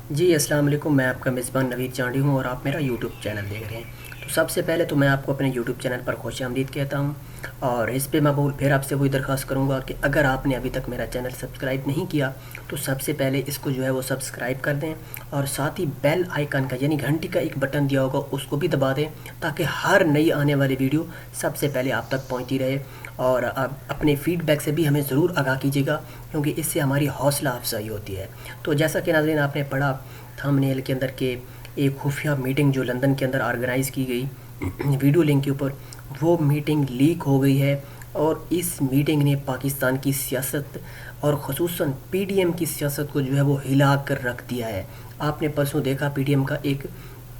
جی السلام علیکم، میں آپ کا میزبان نوید چانڈی ہوں اور آپ میرا یوٹیوب چینل دیکھ رہے ہیں۔ تو سب سے پہلے تو میں آپ کو اپنے یوٹیوب چینل پر خوش آمدید کہتا ہوں، اور اس پہ میں پھر آپ سے وہی درخواست کروں گا کہ اگر آپ نے ابھی تک میرا چینل سبسکرائب نہیں کیا تو سب سے پہلے اس کو جو ہے وہ سبسکرائب کر دیں، اور ساتھ ہی بیل آئیکن کا یعنی گھنٹی کا ایک بٹن دیا ہوگا اس کو بھی دبا دیں، تاکہ ہر نئی آنے والی ویڈیو سب سے پہلے آپ تک پہنچتی رہے۔ اور آپ اپنے فیڈ بیک سے بھی ہمیں ضرور آگاہ کیجیے گا، کیونکہ اس سے ہماری حوصلہ افزائی ہوتی ہے۔ تو جیسا کہ ناظرین آپ نے پڑھا تھمبنیل کے اندر کہ ایک خفیہ میٹنگ جو لندن کے اندر آرگنائز کی گئی ویڈیو لنک کے اوپر، وہ میٹنگ لیک ہو گئی ہے، اور اس میٹنگ نے پاکستان کی سیاست اور خصوصاً پی ڈی ایم کی سیاست کو جو ہے وہ ہلا کر رکھ دیا ہے۔ آپ نے پرسوں دیکھا پی ڈی ایم کا ایک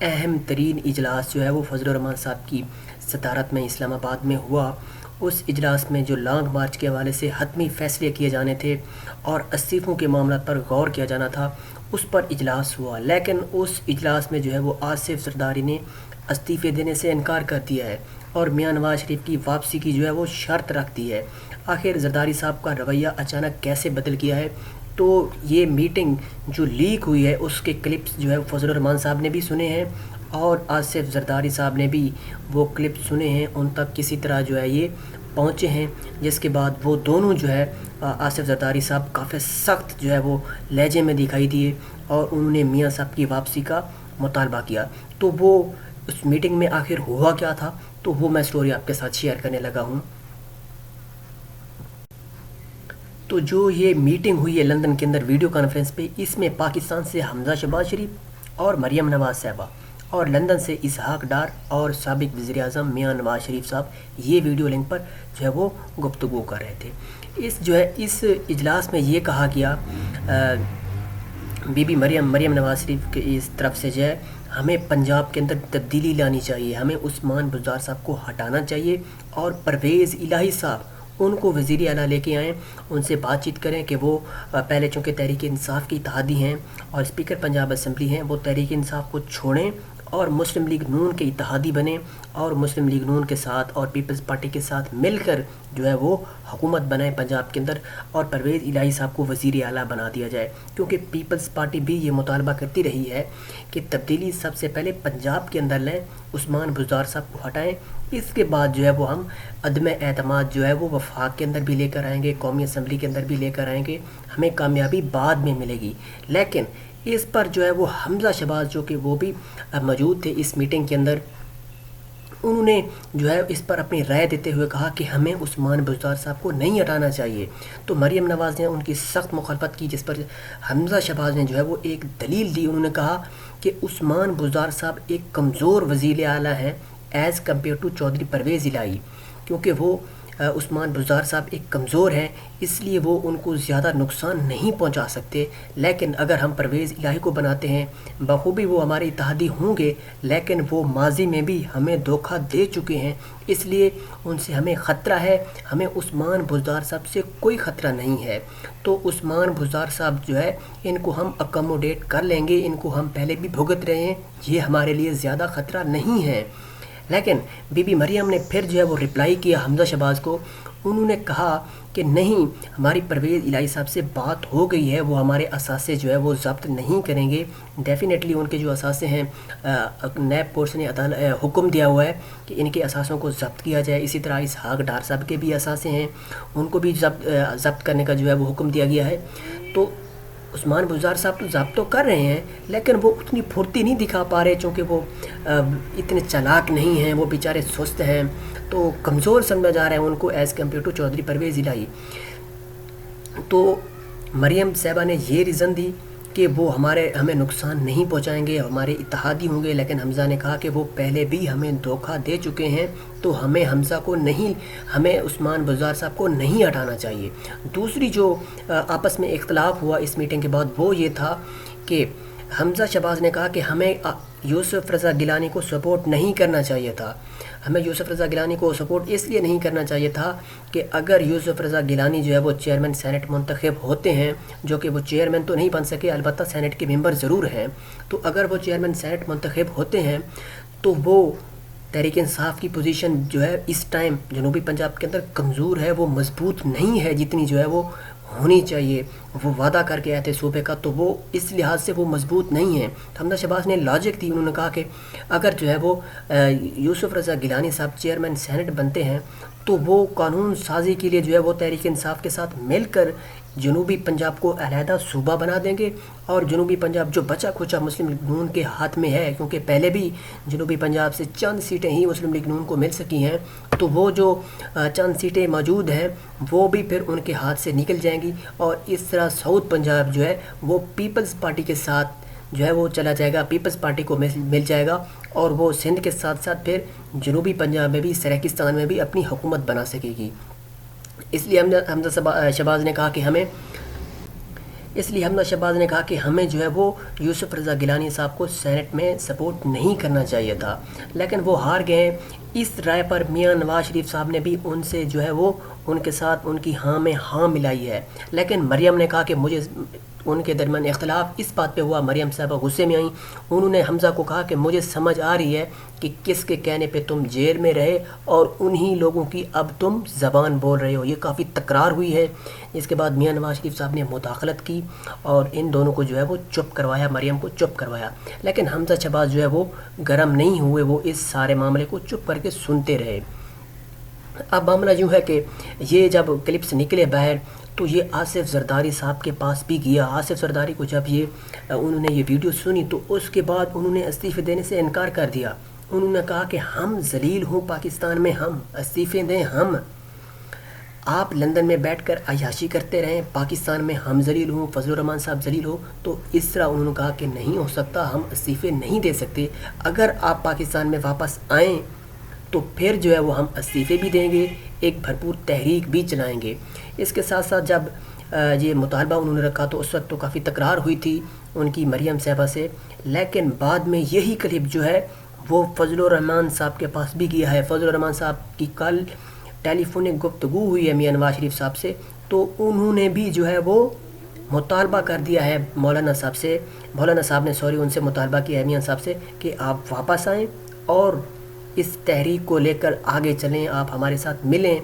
اہم ترین اجلاس جو ہے وہ فضل الرحمان صاحب کی صدارت میں اسلام آباد میں ہوا۔ اس اجلاس میں جو لانگ مارچ کے حوالے سے حتمی فیصلے کیے جانے تھے اور استعفوں کے معاملات پر غور کیا جانا تھا، اس پر اجلاس ہوا، لیکن اس اجلاس میں جو ہے وہ آصف زرداری نے استعفے دینے سے انکار کر دیا ہے، اور میاں نواز شریف کی واپسی کی جو ہے وہ شرط رکھ دی ہے۔ آخر زرداری صاحب کا رویہ اچانک کیسے بدل گیا ہے؟ تو یہ میٹنگ جو لیک ہوئی ہے اس کے کلپس جو ہے فضل الرحمان صاحب نے بھی سنے ہیں، اور آصف زرداری صاحب نے بھی وہ کلپ سنے ہیں، ان تک کسی طرح جو ہے یہ پہنچے ہیں، جس کے بعد وہ دونوں جو ہے آصف زرداری صاحب کافی سخت جو ہے وہ لہجے میں دکھائی دیے، اور انہوں نے میاں صاحب کی واپسی کا مطالبہ کیا۔ تو وہ اس میٹنگ میں آخر ہوا کیا تھا، تو وہ میں سٹوری آپ کے ساتھ شیئر کرنے لگا ہوں۔ تو جو یہ میٹنگ ہوئی ہے لندن کے اندر ویڈیو کانفرنس پہ، اس میں پاکستان سے حمزہ شہباز شریف اور مریم نواز صاحبہ، اور لندن سے اسحاق ڈار اور سابق وزیر اعظم میاں نواز شریف صاحب یہ ویڈیو لنک پر جو ہے وہ گفتگو کر رہے تھے۔ اس اجلاس میں یہ کہا گیا، بی بی مریم نواز شریف کے اس طرف سے جو ہے، ہمیں پنجاب کے اندر تبدیلی لانی چاہیے، ہمیں عثمان بزدار صاحب کو ہٹانا چاہیے، اور پرویز الہی صاحب ان کو وزیر اعلیٰ لے کے آئیں، ان سے بات چیت کریں کہ وہ پہلے چونکہ تحریک انصاف کی اتحادی ہیں اور اسپیکر پنجاب اسمبلی ہیں، وہ تحریک انصاف کو چھوڑیں اور مسلم لیگ نون کے اتحادی بنیں، اور مسلم لیگ نون کے ساتھ اور پیپلز پارٹی کے ساتھ مل کر جو ہے وہ حکومت بنائیں پنجاب کے اندر، اور پرویز الہی صاحب کو وزیر اعلیٰ بنا دیا جائے، کیونکہ پیپلز پارٹی بھی یہ مطالبہ کرتی رہی ہے کہ تبدیلی سب سے پہلے پنجاب کے اندر لیں، عثمان بزدار صاحب کو ہٹائیں، اس کے بعد جو ہے وہ ہم عدم اعتماد جو ہے وہ وفاق کے اندر بھی لے کر آئیں گے، قومی اسمبلی کے اندر بھی لے کر آئیں گے، ہمیں کامیابی بعد میں ملے گی۔ لیکن اس پر جو ہے وہ حمزہ شہباز جو کہ وہ بھی موجود تھے اس میٹنگ کے اندر، انہوں نے جو ہے اس پر اپنی رائے دیتے ہوئے کہا کہ ہمیں عثمان بزدار صاحب کو نہیں ہٹانا چاہیے۔ تو مریم نواز نے ان کی سخت مخالفت کی، جس پر حمزہ شہباز نے جو ہے وہ ایک دلیل دی، انہوں نے کہا کہ عثمان بزدار صاحب ایک کمزور وزیر اعلیٰ ہیں as compare to Chaudhry Pervaiz Elahi, کیونکہ وہ عثمان بزدار صاحب ایک کمزور ہیں، اس لیے وہ ان کو زیادہ نقصان نہیں پہنچا سکتے، لیکن اگر ہم پرویز الہی کو بناتے ہیں بخوبی وہ ہمارے اتحادی ہوں گے، لیکن وہ ماضی میں بھی ہمیں دھوکہ دے چکے ہیں، اس لیے ان سے ہمیں خطرہ ہے، ہمیں عثمان بزدار صاحب سے کوئی خطرہ نہیں ہے۔ تو عثمان بزدار صاحب جو ہے ان کو ہم اکموڈیٹ کر لیں گے، ان کو ہم پہلے بھی بھگت رہے ہیں، یہ ہمارے لیے زیادہ خطرہ نہیں ہے۔ لیکن بی بی مریم نے پھر جو ہے وہ رپلائی کیا حمزہ شہباز کو، انہوں نے کہا کہ نہیں، ہماری پرویز الہی صاحب سے بات ہو گئی ہے، وہ ہمارے اثاثے جو ہے وہ ضبط نہیں کریں گے، ڈیفینیٹلی ان کے جو اثاثے ہیں نیب کورٹس نے حکم دیا ہوا ہے کہ ان کے اثاثوں کو ضبط کیا جائے، اسی طرح اسحاق ڈار صاحب کے بھی اثاثے ہیں، ان کو بھی ضبط کرنے کا جو ہے وہ حکم دیا گیا ہے۔ تو عثمان بزدار صاحب تو ضبط تو کر رہے ہیں، لیکن وہ اتنی پھرتی نہیں دکھا پا رہے، چونکہ وہ اتنے چالاک نہیں ہیں، وہ بیچارے سست ہیں، تو کمزور سمجھا جا رہا ہے ان کو as compare to Chaudhry Pervaiz Elahi. تو مریم صاحبہ نے یہ ریزن دی کہ وہ ہمیں نقصان نہیں پہنچائیں گے، ہمارے اتحادی ہوں گے، لیکن حمزہ نے کہا کہ وہ پہلے بھی ہمیں دھوکہ دے چکے ہیں، تو ہمیں عثمان بزدار صاحب کو نہیں ہٹانا چاہیے۔ دوسری جو آپس میں اختلاف ہوا اس میٹنگ کے بعد وہ یہ تھا کہ حمزہ شہباز نے کہا کہ ہمیں یوسف رضا گیلانی کو سپورٹ نہیں کرنا چاہیے تھا، ہمیں یوسف رضا گیلانی کو سپورٹ اس لیے نہیں کرنا چاہیے تھا کہ اگر یوسف رضا گیلانی جو ہے وہ چیئرمین سینٹ منتخب ہوتے ہیں، جو کہ وہ چیئرمین تو نہیں بن سکے، البتہ سینٹ کے ممبر ضرور ہیں، تو اگر وہ چیئرمین سینٹ منتخب ہوتے ہیں تو وہ تحریک انصاف کی پوزیشن جو ہے اس ٹائم جنوبی پنجاب کے اندر کمزور ہے، وہ مضبوط نہیں ہے جتنی جو ہے وہ ہونی چاہیے، وہ وعدہ کر کے آئے تھے صوبے کا، تو وہ اس لحاظ سے وہ مضبوط نہیں ہیں۔ حمزہ شہباز نے لاجک دی، انہوں نے کہا کہ اگر جو ہے وہ یوسف رضا گیلانی صاحب چیئرمین سینٹ بنتے ہیں تو وہ قانون سازی کے لیے جو ہے وہ تحریک انصاف کے ساتھ مل کر جنوبی پنجاب کو علیحدہ صوبہ بنا دیں گے، اور جنوبی پنجاب جو بچا کھچا مسلم لیگ نون کے ہاتھ میں ہے، کیونکہ پہلے بھی جنوبی پنجاب سے چند سیٹیں ہی مسلم لیگ نون کو مل سکی ہیں، تو وہ جو چند سیٹیں موجود ہیں وہ بھی پھر ان کے ہاتھ سے نکل جائیں گی، اور اس طرح ساؤتھ پنجاب جو ہے وہ پیپلز پارٹی کے ساتھ جو ہے وہ چلا جائے گا، پیپلز پارٹی کو مل جائے گا، اور وہ سندھ کے ساتھ ساتھ پھر جنوبی پنجاب میں بھی، سریکستان میں بھی اپنی حکومت بنا سکے گی۔ اس لیے حمزہ شہباز نے کہا کہ ہمیں جو ہے وہ یوسف رضا گیلانی صاحب کو سینٹ میں سپورٹ نہیں کرنا چاہیے تھا، لیکن وہ ہار گئے ہیں۔ اس رائے پر میاں نواز شریف صاحب نے بھی ان سے جو ہے وہ ان کے ساتھ ان کی ہاں میں ہاں ملائی ہے، لیکن مریم نے کہا کہ مجھے ان کے درمیان اختلاف اس بات پہ ہوا، مریم صاحبہ غصے میں آئیں، انہوں نے حمزہ کو کہا کہ مجھے سمجھ آ رہی ہے کہ کس کے کہنے پہ تم جیل میں رہے اور انہی لوگوں کی اب تم زبان بول رہے ہو۔ یہ کافی تکرار ہوئی ہے۔ اس کے بعد میاں نواز شریف صاحب نے مداخلت کی اور ان دونوں کو جو ہے وہ چپ کروایا، مریم کو چپ کروایا، لیکن حمزہ شہباز جو ہے وہ گرم نہیں ہوئے، وہ اس سارے معاملے کو چپ کر کے سنتے رہے۔ اب معاملہ یوں ہے کہ یہ جب کلپس نکلے باہر تو یہ آصف زرداری صاحب کے پاس بھی گیا۔ آصف زرداری کو جب انہوں نے یہ ویڈیو سنی تو اس کے بعد انہوں نے استعفے دینے سے انکار کر دیا۔ انہوں نے کہا کہ ہم ذلیل ہوں پاکستان میں، ہم استعفے دیں، ہم آپ لندن میں بیٹھ کر عیاشی کرتے رہیں، پاکستان میں ہم ذلیل ہوں، فضل الرحمان صاحب ذلیل ہو، تو اس طرح انہوں نے کہا کہ نہیں ہو سکتا، ہم استعفے نہیں دے سکتے، اگر آپ پاکستان میں واپس آئیں تو پھر جو ہے وہ ہم استعفے بھی دیں گے، ایک بھرپور تحریک بھی چلائیں گے۔ اس کے ساتھ ساتھ جب یہ مطالبہ انہوں نے رکھا تو اس وقت تو کافی تکرار ہوئی تھی ان کی مریم صاحبہ سے، لیکن بعد میں یہی کلپ جو ہے وہ فضل الرحمان صاحب کے پاس بھی گیا ہے۔ فضل الرحمان صاحب کی کل ٹیلی فونک گفتگو ہوئی ہے میاں نواز شریف صاحب سے، تو انہوں نے بھی جو ہے وہ مطالبہ کر دیا ہے مولانا صاحب نے ان سے مطالبہ کیا ہے میاں صاحب سے کہ آپ واپس آئیں اور اس تحریک کو لے کر آگے چلیں، آپ ہمارے ساتھ ملیں۔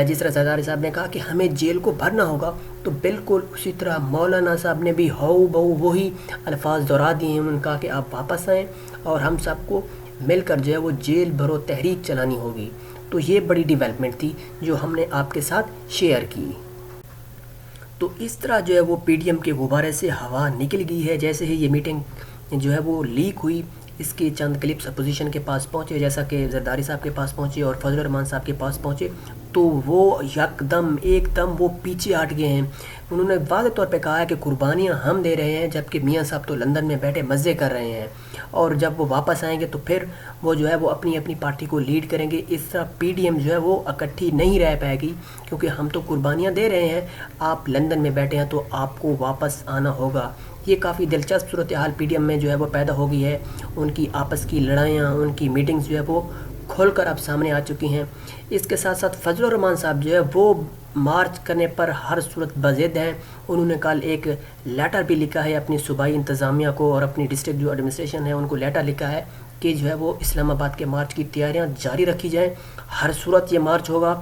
جس طرح زرداری صاحب نے کہا کہ ہمیں جیل کو بھرنا ہوگا، تو بالکل اسی طرح مولانا صاحب نے بھی ہو بہو وہی الفاظ دہرا دیے ہیں۔ انہوں نے کہا کہ آپ واپس آئیں اور ہم سب کو مل کر جو ہے وہ جیل بھرو تحریک چلانی ہوگی۔ تو یہ بڑی ڈیولپمنٹ تھی جو ہم نے آپ کے ساتھ شیئر کی۔ تو اس طرح جو ہے وہ پی ڈی ایم کے غبارے سے ہوا نکل گئی ہے۔ جیسے ہی یہ میٹنگ جو ہے وہ لیک ہوئی، اس کے چند کلپس اپوزیشن کے پاس پہنچے، جیسا کہ زرداری صاحب کے پاس پہنچے اور فضل الرحمان صاحب کے پاس پہنچے، تو وہ ایک دم وہ پیچھے ہٹ گئے ہیں۔ انہوں نے واضح طور پہ کہا ہے کہ قربانیاں ہم دے رہے ہیں، جبکہ میاں صاحب تو لندن میں بیٹھے مزے کر رہے ہیں، اور جب وہ واپس آئیں گے تو پھر وہ جو ہے وہ اپنی پارٹی کو لیڈ کریں گے۔ اس طرح پی ڈی ایم جو ہے وہ اکٹھی نہیں رہ پائے گی، کیونکہ ہم تو قربانیاں دے رہے ہیں، آپ لندن میں بیٹھے ہیں تو آپ کو واپس آنا ہوگا۔ یہ کافی دلچسپ صورتحال پی ڈی ایم میں جو ہے وہ پیدا ہو گئی ہے۔ ان کی آپس کی لڑائیاں، ان کی میٹنگز جو ہے وہ کھول کر اب سامنے آ چکی ہیں۔ اس کے ساتھ ساتھ فضل الرحمان صاحب جو ہے وہ مارچ کرنے پر ہر صورت بضد ہیں۔ انہوں نے کل ایک لیٹر بھی لکھا ہے اپنی صوبائی انتظامیہ کو اور اپنی ڈسٹرکٹ جو ایڈمنسٹریشن ہے ان کو لیٹر لکھا ہے کہ جو ہے وہ اسلام آباد کے مارچ کی تیاریاں جاری رکھی جائیں، ہر صورت یہ مارچ ہوگا۔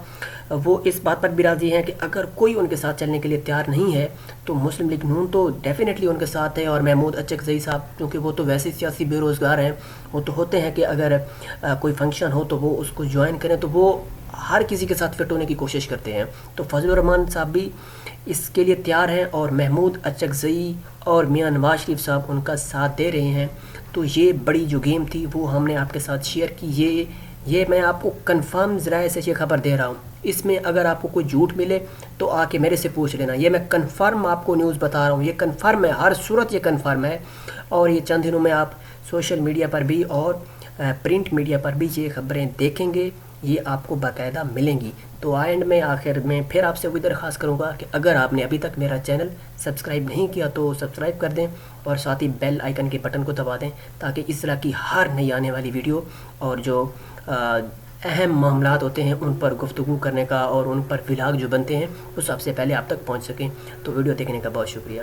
وہ اس بات پر بھی راضی ہیں کہ اگر کوئی ان کے ساتھ چلنے کے لیے تیار نہیں ہے تو مسلم لیگ نون تو ڈیفینیٹلی ان کے ساتھ ہے، اور محمود اچکزئی صاحب کیونکہ وہ تو ویسے سیاسی بے روزگار ہیں، وہ تو ہوتے ہیں کہ اگر کوئی فنکشن ہو تو وہ اس کو جوائن کریں، تو وہ ہر کسی کے ساتھ فٹ ہونے کی کوشش کرتے ہیں۔ تو فضل الرحمان صاحب بھی اس کے لیے تیار ہیں اور محمود اچکزئی اور میاں نواز شریف صاحب ان کا ساتھ دے رہے ہیں۔ تو یہ بڑی جو گیم تھی وہ ہم نے آپ کے ساتھ شیئر کی۔ یہ میں آپ کو کنفرم ذرائع سے یہ خبر دے رہا ہوں، اس میں اگر آپ کو کوئی جھوٹ ملے تو آ کے میرے سے پوچھ لینا، یہ میں کنفرم آپ کو نیوز بتا رہا ہوں، یہ کنفرم ہے، ہر صورت یہ کنفرم ہے، اور یہ چند دنوں میں آپ سوشل میڈیا پر بھی اور پرنٹ میڈیا پر بھی یہ خبریں دیکھیں گے، یہ آپ کو باقاعدہ ملیں گی۔ تو اینڈ میں آخر میں پھر آپ سے وہی درخواست کروں گا کہ اگر آپ نے ابھی تک میرا چینل سبسکرائب نہیں کیا تو سبسکرائب کر دیں اور ساتھ ہی بیل آئیکن کے بٹن کو دبا دیں، تاکہ اس طرح کی ہر نئی آنے والی ویڈیو اور جو اہم معاملات ہوتے ہیں ان پر گفتگو کرنے کا اور ان پر ولاگ جو بنتے ہیں وہ سب سے پہلے آپ تک پہنچ سکیں۔ تو ویڈیو دیکھنے کا بہت شکریہ۔